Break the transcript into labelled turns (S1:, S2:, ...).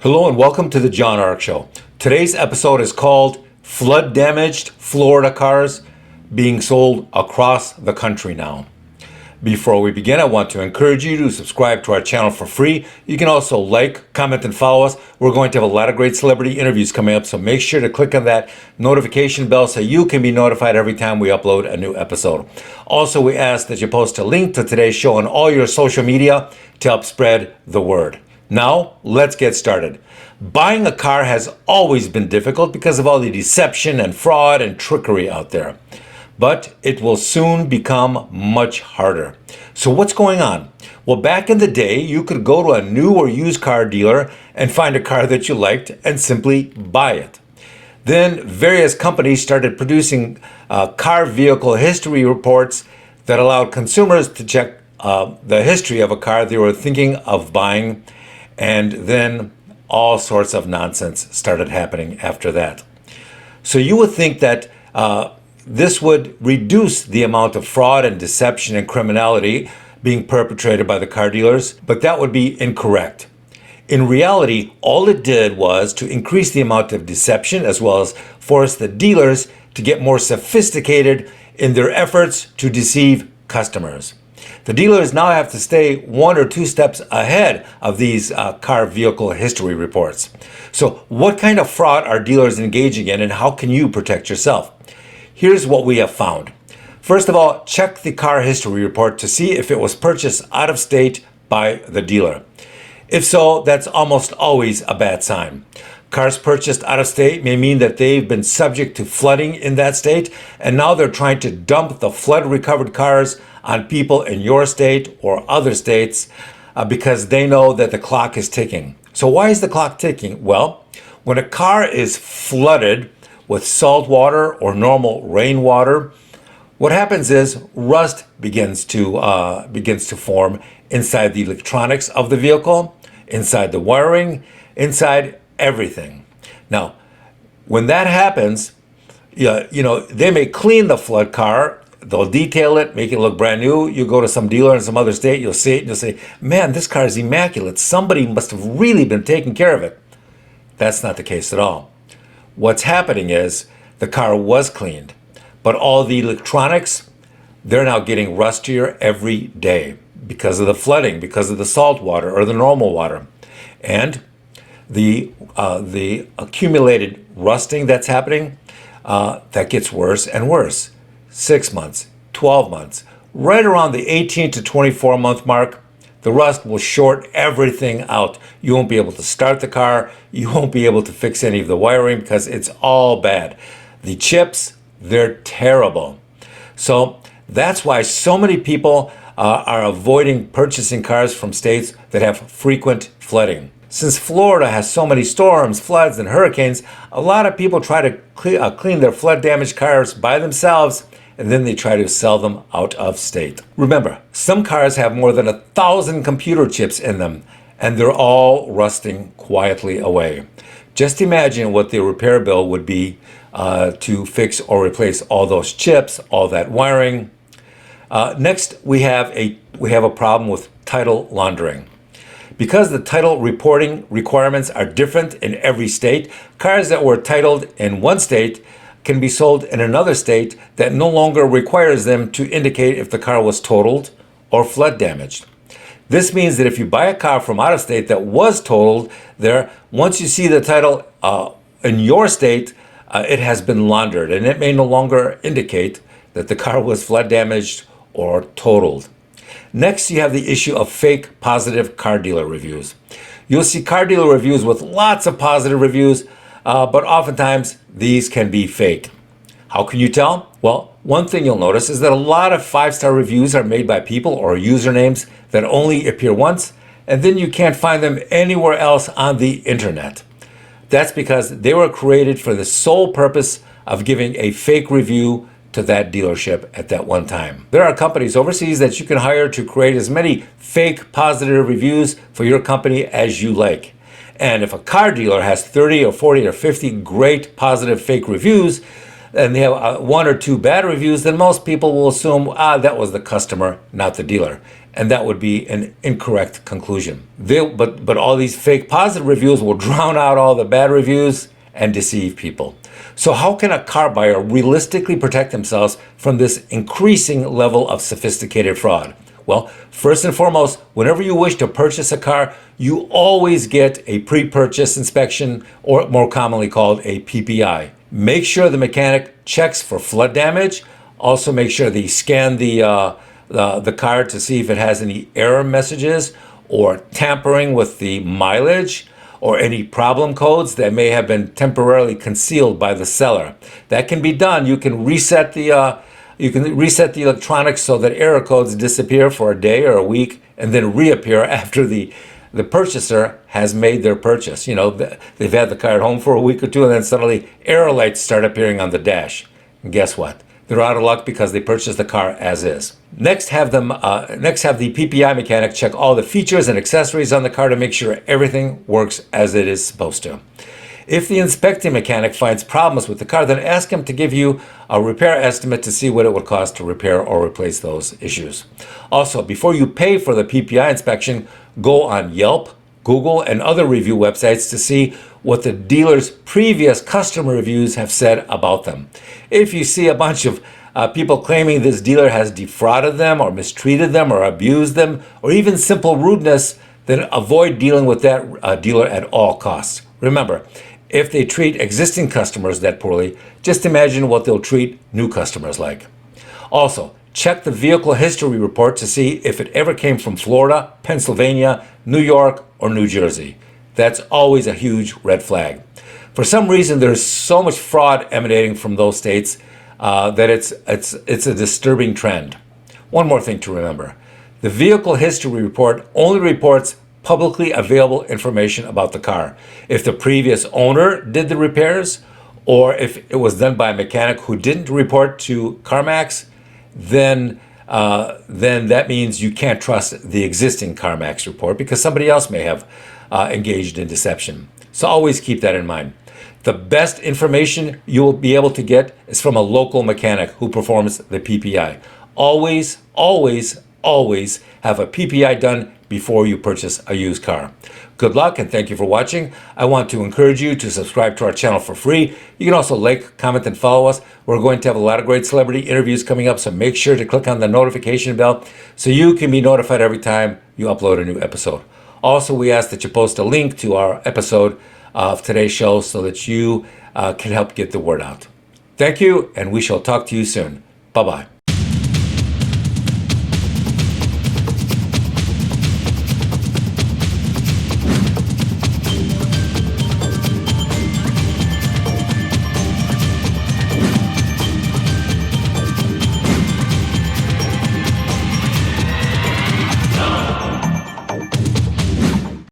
S1: Hello and welcome to the John Ark Show. Today's episode is called Flood Damaged Florida Cars Being Sold Across the Country Now. Before we begin, I want to encourage you to subscribe to our channel for free. You can also like, comment, and follow us. We're going to have a lot of great celebrity interviews coming up, so make sure to click on that notification bell so you can be notified every time we upload a new episode. Also, we ask that you post a link to today's show on all your social media to help spread the word. Now, let's get started. Buying a car has always been difficult because of all the deception and fraud and trickery out there. But it will soon become much harder. So what's going on? Well, back in the day, you could go to a new or used car dealer and find a car that you liked and simply buy it. Then various companies started producing car vehicle history reports that allowed consumers to check the history of a car they were thinking of buying. And then all sorts of nonsense started happening after that. So you would think that this would reduce the amount of fraud and deception and criminality being perpetrated by the car dealers, but that would be incorrect. In reality, all it did was to increase the amount of deception as well as force the dealers to get more sophisticated in their efforts to deceive customers. The dealers now have to stay 1 or 2 steps ahead of these car vehicle history reports. So what kind of fraud are dealers engaging in and how can you protect yourself? Here's what we have found. First of all, check the car history report to see if it was purchased out of state by the dealer. If so, that's almost always a bad sign. Cars purchased out of state may mean that they've been subject to flooding in that state, and now they're trying to dump the flood-recovered cars on people in your state or other states because they know that the clock is ticking. So why is the clock ticking? Well, when a car is flooded with salt water or normal rainwater, what happens is rust begins to form inside the electronics of the vehicle, inside the wiring, inside everything. Now, when that happens, they may clean the flood car. They'll detail it, make it look brand new. You go to some dealer in some other state, you'll see it, and you'll say, man, this car is immaculate. Somebody must have really been taking care of it. That's not the case at all. What's happening is the car was cleaned, but all the electronics, they're now getting rustier every day because of the flooding, because of the salt water or the normal water. And the accumulated rusting that's happening, that gets worse and worse. 6 months, 12 months, right around the 18 to 24 month mark, the rust will short everything out. You won't be able to start the car. You won't be able to fix any of the wiring because it's all bad. The chips, they're terrible. So that's why so many people are avoiding purchasing cars from states that have frequent flooding. Since Florida has so many storms, floods, and hurricanes, a lot of people try to clean their flood damaged cars by themselves, and then they try to sell them out of state. Remember, some cars have more than 1,000 computer chips in them, and they're all rusting quietly away. Just imagine what the repair bill would be to fix or replace all those chips, all that wiring. Next, we have a problem with title laundering. Because the title reporting requirements are different in every state, cars that were titled in one state can be sold in another state that no longer requires them to indicate if the car was totaled or flood damaged. This means that if you buy a car from out of state that was totaled there, once you see the title in your state, it has been laundered and it may no longer indicate that the car was flood damaged or totaled. Next, you have the issue of fake positive car dealer reviews. You'll see car dealer reviews with lots of positive reviews, but oftentimes these can be fake. How can you tell? Well, one thing you'll notice is that a lot of 5-star reviews are made by people or usernames that only appear once, and then you can't find them anywhere else on the internet. That's because they were created for the sole purpose of giving a fake review to that dealership at that one time. There are companies overseas that you can hire to create as many fake positive reviews for your company as you like. And if a car dealer has 30 or 40 or 50 great positive fake reviews, and they have 1 or 2 bad reviews, then most people will assume, that was the customer, not the dealer. and that would be an incorrect conclusion. But all these fake positive reviews will drown out all the bad reviews and deceive people. So how can a car buyer realistically protect themselves from this increasing level of sophisticated fraud? Well, first and foremost, whenever you wish to purchase a car, you always get a pre-purchase inspection, or more commonly called a PPI. Make sure the mechanic checks for flood damage. Also make sure they scan the car to see if it has any error messages or tampering with the mileage or any problem codes that may have been temporarily concealed by the seller. That can be done. You can reset the electronics so that error codes disappear for a day or a week and then reappear after the purchaser has made their purchase. You know, they've had the car at home for a week or two, and then suddenly error lights start appearing on the dash. And guess what? They're out of luck because they purchased the car as is. Next, have the PPI mechanic check all the features and accessories on the car to make sure everything works as it is supposed to. If the inspecting mechanic finds problems with the car, then ask him to give you a repair estimate to see what it would cost to repair or replace those issues. Also, before you pay for the PPI inspection, go on Yelp, Google, and other review websites to see what the dealer's previous customer reviews have said about them. If you see a bunch of people claiming this dealer has defrauded them or mistreated them or abused them or even simple rudeness, then avoid dealing with that dealer at all costs. Remember, if they treat existing customers that poorly, just imagine what they'll treat new customers like. Also, check the vehicle history report to see if it ever came from Florida, Pennsylvania, New York, or New Jersey. That's always a huge red flag. For some reason, there's so much fraud emanating from those states that it's a disturbing trend. One more thing to remember. The vehicle history report only reports publicly available information about the car. If the previous owner did the repairs, or if it was done by a mechanic who didn't report to CarMax, then that means you can't trust the existing CarMax report because somebody else may have engaged in deception. So always keep that in mind. The best information you will be able to get is from a local mechanic who performs the PPI. Always, always, always have a PPI done before you purchase a used car. Good luck and thank you for watching. I want to encourage you to subscribe to our channel for free. You can also like, comment, and follow us. We're going to have a lot of great celebrity interviews coming up, so make sure to click on the notification bell so you can be notified every time you upload a new episode. Also, we ask that you post a link to our episode of today's show so that you can help get the word out. Thank you, and we shall talk to you soon. Bye-bye.